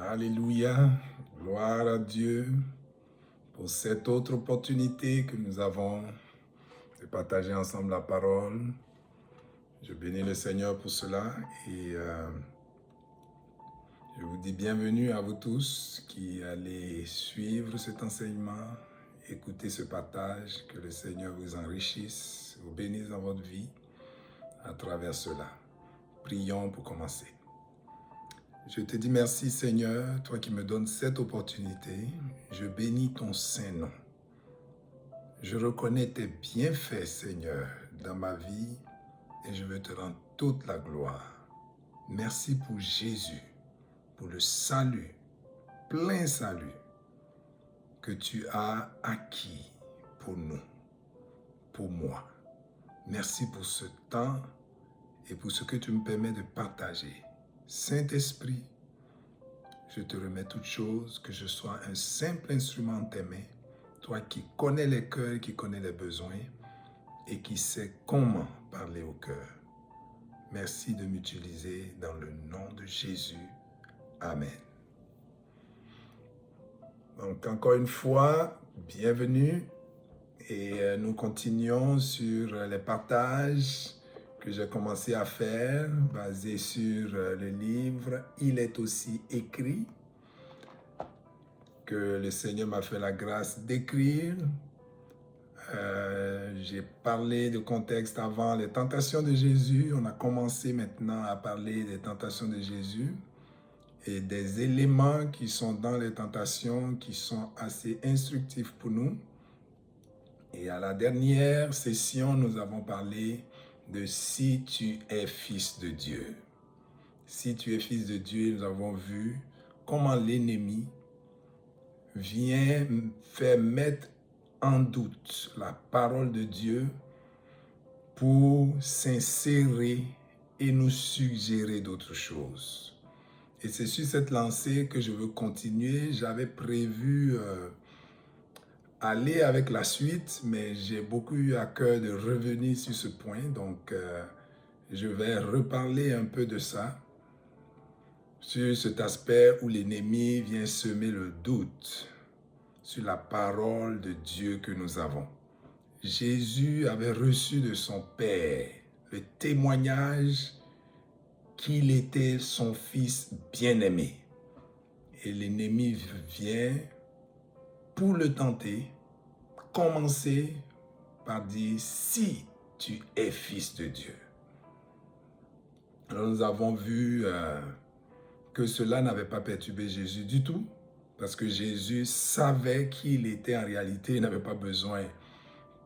Alléluia, gloire à Dieu pour cette autre opportunité que nous avons de partager ensemble la parole. Je bénis le Seigneur pour cela et je vous dis bienvenue à vous tous qui allez suivre cet enseignement, écouter ce partage, que le Seigneur vous enrichisse, vous bénisse dans votre vie à travers cela. Prions pour commencer. Je te dis merci Seigneur, toi qui me donnes cette opportunité. Je bénis ton saint nom. Je reconnais tes bienfaits Seigneur dans ma vie et je veux te rendre toute la gloire. Merci pour Jésus, pour le salut, plein salut que tu as acquis pour nous, pour moi. Merci pour ce temps et pour ce que tu me permets de partager. Saint-Esprit, je te remets toutes choses, que je sois un simple instrument en tes mains, toi qui connais les cœurs, qui connais les besoins et qui sais comment parler au cœur. Merci de m'utiliser dans le nom de Jésus. Amen. Donc encore une fois, bienvenue et nous continuons sur les partages que j'ai commencé à faire, basé sur le livre « Il est aussi écrit » que le Seigneur m'a fait la grâce d'écrire. J'ai parlé de contexte avant les tentations de Jésus. On a commencé maintenant à parler des tentations de Jésus et des éléments qui sont dans les tentations qui sont assez instructifs pour nous. Et à la dernière session, nous avons parlé de si tu es fils de Dieu. Si tu es fils de Dieu, nous avons vu comment l'ennemi vient faire mettre en doute la parole de Dieu pour s'insérer et nous suggérer d'autres choses. Et c'est sur cette lancée que je veux continuer. J'avais prévu aller avec la suite, mais j'ai beaucoup eu à cœur de revenir sur ce point. Donc, je vais reparler un peu de ça, sur cet aspect où l'ennemi vient semer le doute sur la parole de Dieu que nous avons. Jésus avait reçu de son Père le témoignage qu'il était son Fils bien-aimé. Et l'ennemi vient pour le tenter, commencer par dire « si tu es fils de Dieu ». Alors nous avons vu que cela n'avait pas perturbé Jésus du tout, parce que Jésus savait qui il était en réalité, il n'avait pas besoin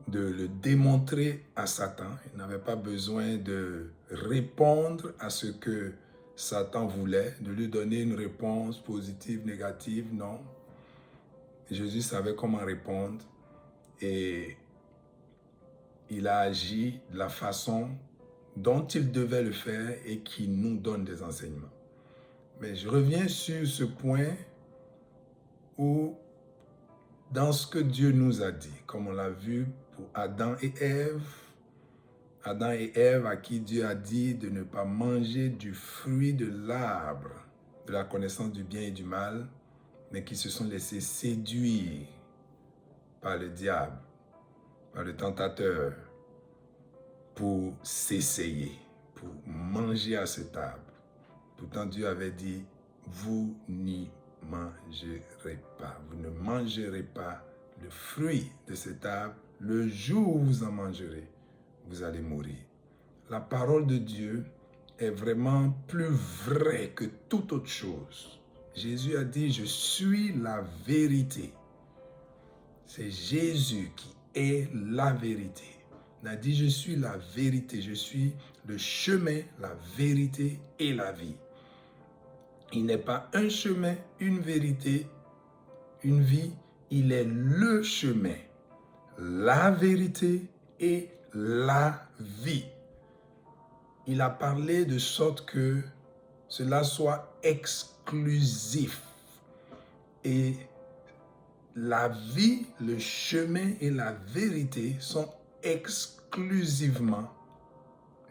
de le démontrer à Satan, il n'avait pas besoin de répondre à ce que Satan voulait, de lui donner une réponse positive, négative, non. Jésus savait comment répondre et il a agi de la façon dont il devait le faire et qui nous donne des enseignements. Mais je reviens sur ce point où, dans ce que Dieu nous a dit, comme on l'a vu pour Adam et Ève à qui Dieu a dit de ne pas manger du fruit de l'arbre de la connaissance du bien et du mal, mais qui se sont laissés séduire par le diable, par le tentateur, pour s'essayer, pour manger à cet arbre. Pourtant, Dieu avait dit, vous n'y mangerez pas. Vous ne mangerez pas le fruit de cet arbre. Le jour où vous en mangerez, vous allez mourir. La parole de Dieu est vraiment plus vraie que toute autre chose. Jésus a dit, je suis la vérité. C'est Jésus qui est la vérité. Il a dit, je suis la vérité, je suis le chemin, la vérité et la vie. Il n'est pas un chemin, une vérité, une vie, il est le chemin, la vérité et la vie. Il a parlé de sorte que cela soit exclusif. Et la vie, le chemin et la vérité sont exclusivement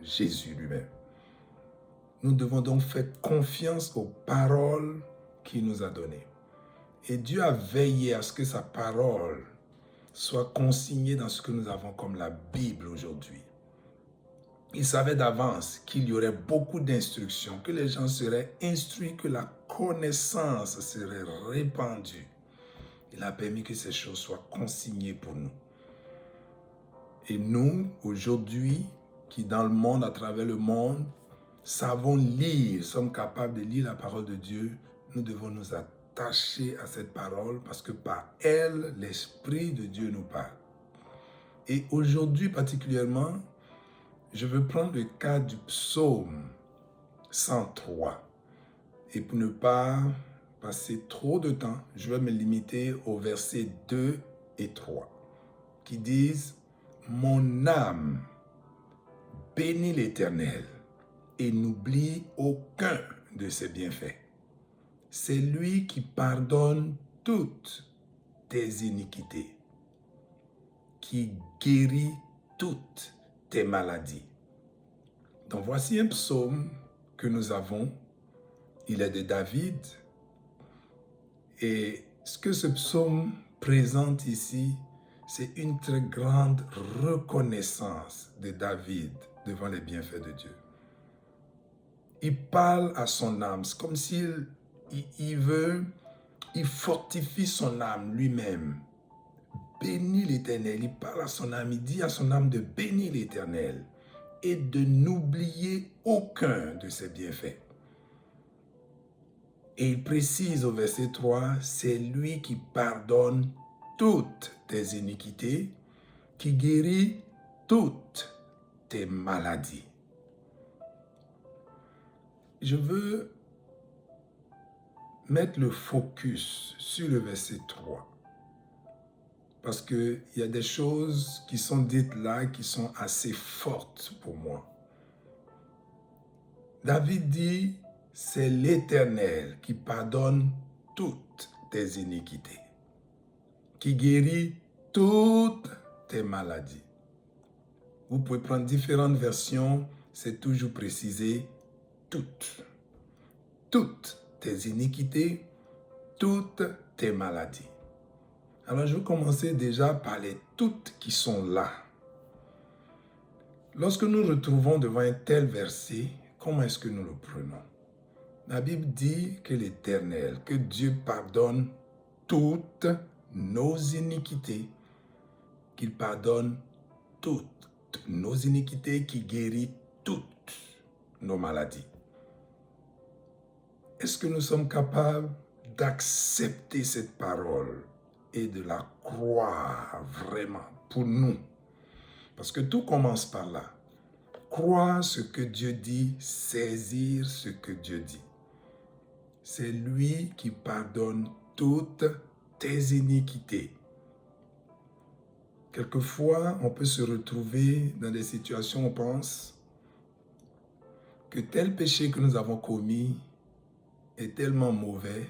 Jésus lui-même. Nous devons donc faire confiance aux paroles qu'il nous a donné. Et Dieu a veillé à ce que sa parole soit consignée dans ce que nous avons comme la Bible aujourd'hui. Il savait d'avance qu'il y aurait beaucoup d'instructions, que les gens seraient instruits, que la connaissance serait répandue. Il a permis que ces choses soient consignées pour nous. Et nous, aujourd'hui, qui dans le monde, à travers le monde, savons lire, sommes capables de lire la parole de Dieu, nous devons nous attacher à cette parole parce que par elle, l'Esprit de Dieu nous parle. Et aujourd'hui particulièrement, je veux prendre le cas du psaume 103. Et pour ne pas passer trop de temps, je vais me limiter aux versets 2 et 3 qui disent « Mon âme bénit l'Éternel et n'oublie aucun de ses bienfaits. C'est lui qui pardonne toutes tes iniquités, qui guérit toutes tes maladies. » Donc voici un psaume que nous avons. Il est de David. Et ce que ce psaume présente ici, c'est une très grande reconnaissance de David devant les bienfaits de Dieu. Il parle à son âme, c'est comme s'il il fortifie son âme lui-même. Bénis l'Éternel, il parle à son âme, il dit à son âme de bénir l'Éternel et de n'oublier aucun de ses bienfaits. Et il précise au verset 3, c'est lui qui pardonne toutes tes iniquités, qui guérit toutes tes maladies. Je veux mettre le focus sur le verset 3. Parce qu'il y a des choses qui sont dites là qui sont assez fortes pour moi. David dit, c'est l'Éternel qui pardonne toutes tes iniquités, qui guérit toutes tes maladies. Vous pouvez prendre différentes versions, c'est toujours précisé toutes. Toutes tes iniquités, toutes tes maladies. Alors je vais commencer déjà par les toutes qui sont là. Lorsque nous retrouvons devant un tel verset, comment est-ce que nous le prenons? La Bible dit que l'Éternel, que Dieu pardonne toutes nos iniquités, qu'il pardonne toutes nos iniquités, qu'il guérit toutes nos maladies. Est-ce que nous sommes capables d'accepter cette parole et de la croire vraiment pour nous? Parce que tout commence par là. Croire ce que Dieu dit, saisir ce que Dieu dit. C'est lui qui pardonne toutes tes iniquités. Quelquefois, on peut se retrouver dans des situations où on pense que tel péché que nous avons commis est tellement mauvais,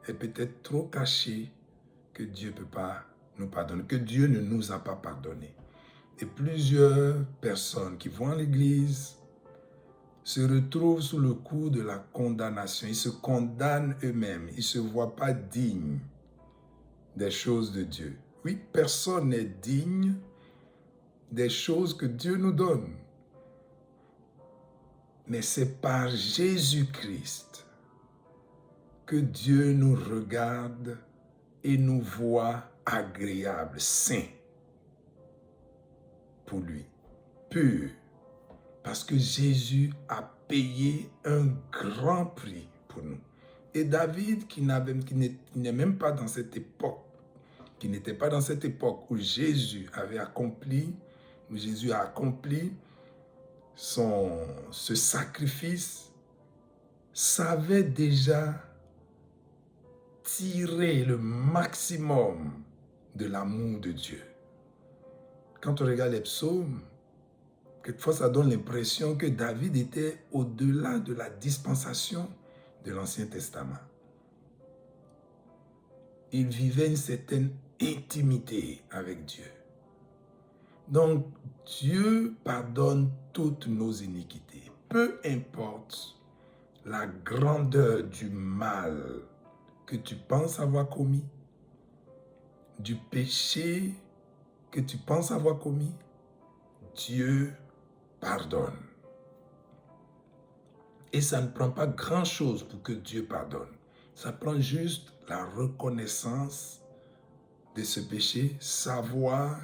est peut-être trop caché que Dieu ne peut pas nous pardonner, que Dieu ne nous a pas pardonné. Et plusieurs personnes qui vont à l'église se retrouvent sous le coup de la condamnation. Ils se condamnent eux-mêmes. Ils ne se voient pas dignes des choses de Dieu. Oui, personne n'est digne des choses que Dieu nous donne. Mais c'est par Jésus-Christ que Dieu nous regarde et nous voit agréables, saints pour lui, purs. Parce que Jésus a payé un grand prix pour nous. Et David, qui n'est même pas dans cette époque, qui n'était pas dans cette époque où Jésus avait accompli, où Jésus a accompli ce sacrifice, savait déjà tirer le maximum de l'amour de Dieu. Quand on regarde les psaumes, quelquefois ça donne l'impression que David était au-delà de la dispensation de l'Ancien Testament. Il vivait une certaine intimité avec Dieu. Donc, Dieu pardonne toutes nos iniquités. Peu importe la grandeur du mal que tu penses avoir commis, du péché que tu penses avoir commis, Dieu pardonne. Et ça ne prend pas grand-chose pour que Dieu pardonne. Ça prend juste la reconnaissance de ce péché, savoir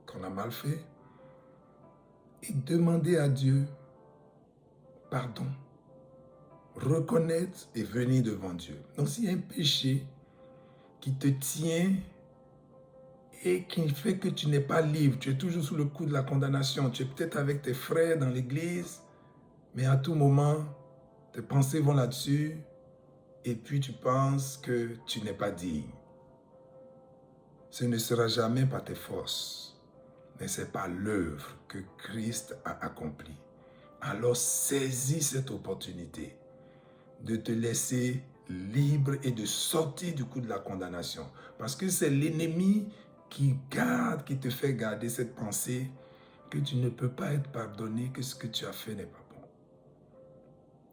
qu'on a mal fait et demander à Dieu pardon. Reconnaître et venir devant Dieu. Donc s'il y a un péché qui te tient et qui fait que tu n'es pas libre, tu es toujours sous le coup de la condamnation, tu es peut-être avec tes frères dans l'église, mais à tout moment, tes pensées vont là-dessus et puis tu penses que tu n'es pas digne. Ce ne sera jamais par tes forces, mais c'est par l'œuvre que Christ a accomplie. Alors saisis cette opportunité de te laisser libre et de sortir du coup de la condamnation. Parce que c'est l'ennemi qui te fait garder cette pensée que tu ne peux pas être pardonné, que ce que tu as fait n'est pas bon.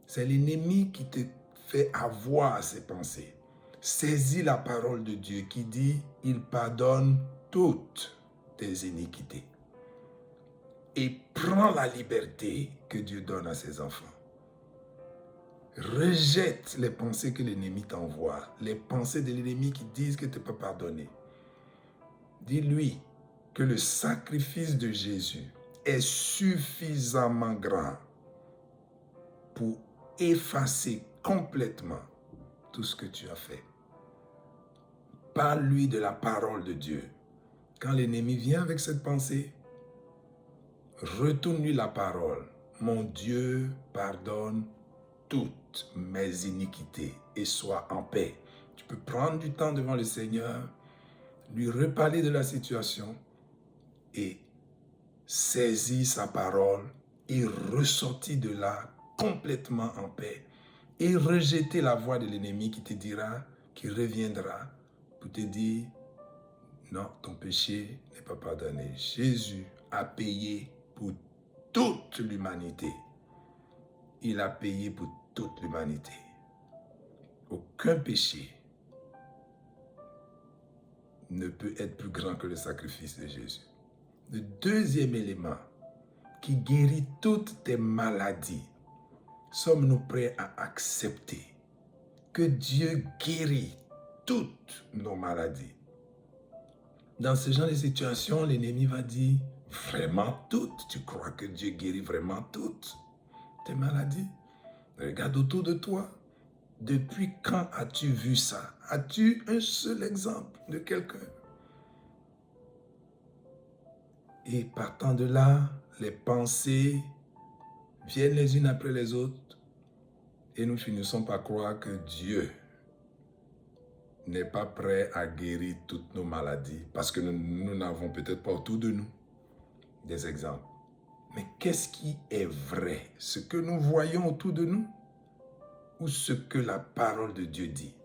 C'est l'ennemi qui te fait avoir ces pensées. Saisis la parole de Dieu qui dit « Il pardonne toutes tes iniquités » et prends la liberté que Dieu donne à ses enfants. Rejette les pensées que l'ennemi t'envoie, les pensées de l'ennemi qui disent que tu ne peux pas pardonner. Dis-lui que le sacrifice de Jésus est suffisamment grand pour effacer complètement tout ce que tu as fait. Parle-lui de la parole de Dieu. Quand l'ennemi vient avec cette pensée, retourne-lui la parole. Mon Dieu pardonne toutes mes iniquités et sois en paix. Tu peux prendre du temps devant le Seigneur, lui reparler de la situation et saisir sa parole et ressortir de là complètement en paix et rejeter la voix de l'ennemi qui te dira, qui reviendra pour te dire non, ton péché n'est pas pardonné. Jésus a payé pour toute l'humanité. Il a payé pour toute l'humanité. Aucun péché ne peut être plus grand que le sacrifice de Jésus. Le deuxième élément qui guérit toutes tes maladies, sommes-nous prêts à accepter que Dieu guérit toutes nos maladies? Dans ce genre de situation, l'ennemi va dire, vraiment toutes? Tu crois que Dieu guérit vraiment toutes tes maladies? Regarde autour de toi. Depuis quand as-tu vu ça? As-tu un seul exemple de quelqu'un? Et partant de là, les pensées viennent les unes après les autres et nous finissons par croire que Dieu n'est pas prêt à guérir toutes nos maladies parce que nous n'avons peut-être pas autour de nous des exemples. Mais qu'est-ce qui est vrai? Ce que nous voyons autour de nous ou ce que la parole de Dieu dit?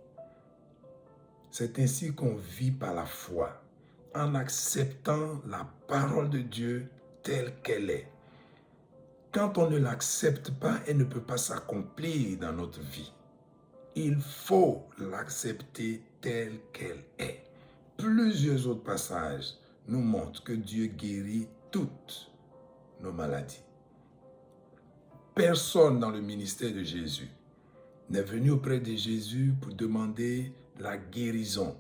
C'est ainsi qu'on vit par la foi, en acceptant la parole de Dieu telle qu'elle est. Quand on ne l'accepte pas, elle ne peut pas s'accomplir dans notre vie. Il faut l'accepter telle qu'elle est. Plusieurs autres passages nous montrent que Dieu guérit toutes nos maladies. Personne dans le ministère de Jésus n'est venu auprès de Jésus pour demander la guérison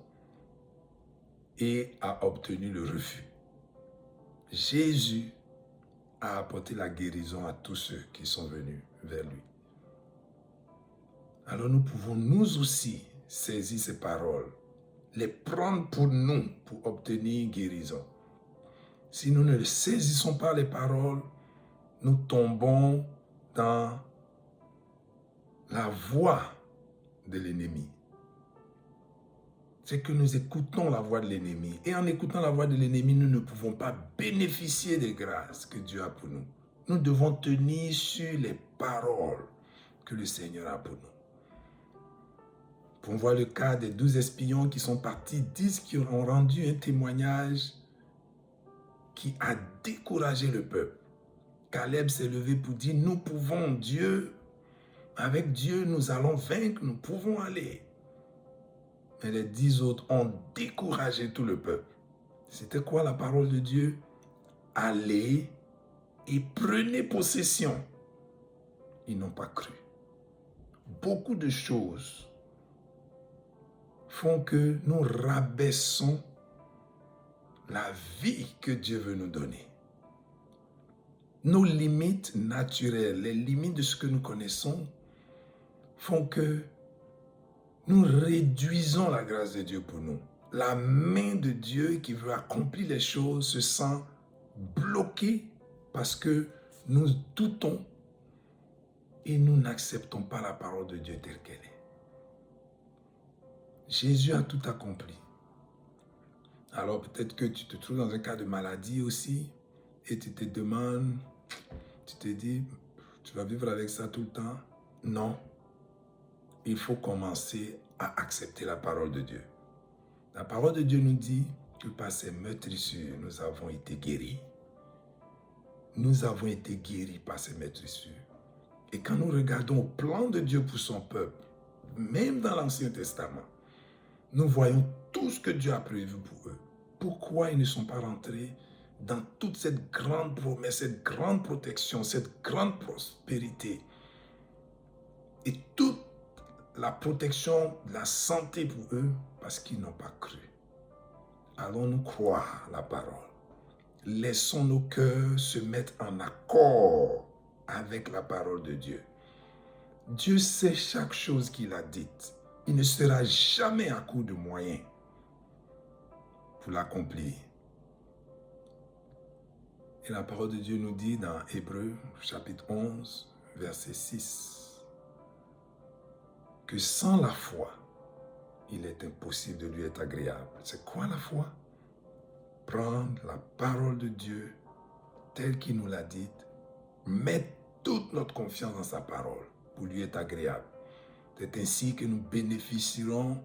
et a obtenu le refus. Jésus a apporté la guérison à tous ceux qui sont venus vers lui. Alors nous pouvons nous aussi saisir ces paroles, les prendre pour nous pour obtenir guérison. Si nous ne saisissons pas les paroles, nous tombons dans la voie de l'ennemi. C'est que nous écoutons la voix de l'ennemi. Et en écoutant la voix de l'ennemi, nous ne pouvons pas bénéficier des grâces que Dieu a pour nous. Nous devons tenir sur les paroles que le Seigneur a pour nous. On voit le cas des 12 espions qui sont partis, 10 qui ont rendu un témoignage qui a découragé le peuple. Caleb s'est levé pour dire, nous pouvons, Dieu, avec Dieu, nous allons vaincre, nous pouvons aller. mais les 10 autres ont découragé tout le peuple. C'était quoi la parole de Dieu? Allez et prenez possession. Ils n'ont pas cru. Beaucoup de choses font que nous rabaissons la vie que Dieu veut nous donner. Nos limites naturelles, les limites de ce que nous connaissons, font que nous réduisons la grâce de Dieu pour nous. La main de Dieu qui veut accomplir les choses se sent bloquée parce que nous doutons et nous n'acceptons pas la parole de Dieu telle qu'elle est. Jésus a tout accompli. Alors peut-être que tu te trouves dans un cas de maladie aussi et tu te demandes, tu te dis, tu vas vivre avec ça tout le temps? Non. Il faut commencer à accepter la parole de Dieu. La parole de Dieu nous dit que par ses meurtrissures, nous avons été guéris. Nous avons été guéris par ses meurtrissures. Et quand nous regardons au plan de Dieu pour son peuple, même dans l'Ancien Testament, nous voyons tout ce que Dieu a prévu pour eux. Pourquoi ils ne sont pas rentrés dans toute cette grande promesse, cette grande protection, cette grande prospérité et toute la protection de la santé pour eux? Parce qu'ils n'ont pas cru. Allons-nous croire la parole. Laissons nos cœurs se mettre en accord avec la parole de Dieu. Dieu sait chaque chose qu'il a dite. Il ne sera jamais à court de moyens pour l'accomplir. Et la parole de Dieu nous dit dans Hébreux, chapitre 11, verset 6, que sans la foi, il est impossible de lui être agréable. C'est quoi la foi? Prendre la parole de Dieu telle qu'il nous l'a dite, mettre toute notre confiance dans sa parole pour lui être agréable. C'est ainsi que nous bénéficierons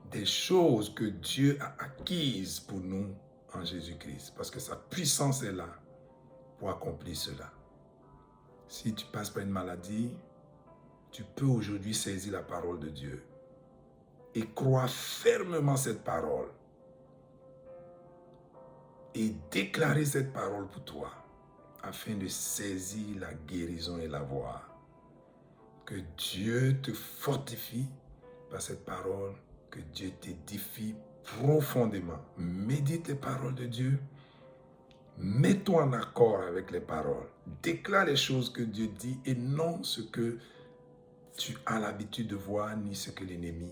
des choses que Dieu a acquises pour nous en Jésus-Christ. Parce que sa puissance est là pour accomplir cela. Si tu passes par une maladie, tu peux aujourd'hui saisir la parole de Dieu et croire fermement cette parole et déclarer cette parole pour toi afin de saisir la guérison et la voir. Que Dieu te fortifie par cette parole, que Dieu t'édifie profondément. Médite les paroles de Dieu, mets-toi en accord avec les paroles, déclare les choses que Dieu dit et non ce que tu as l'habitude de voir ni ce que l'ennemi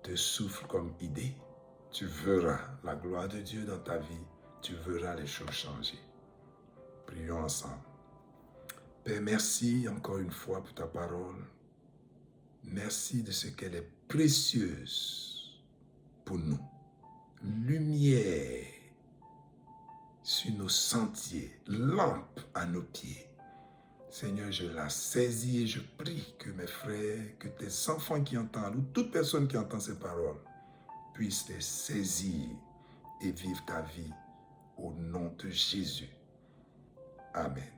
te souffle comme idée. Tu verras la gloire de Dieu dans ta vie, tu verras les choses changer. Prions ensemble. Père, merci encore une fois pour ta parole. Merci de ce qu'elle est précieuse pour nous. Lumière sur nos sentiers, lampe à nos pieds. Seigneur, je la saisis et je prie que mes frères, que tes enfants qui entendent, ou toute personne qui entend ces paroles, puisse les saisir et vivre ta vie au nom de Jésus. Amen.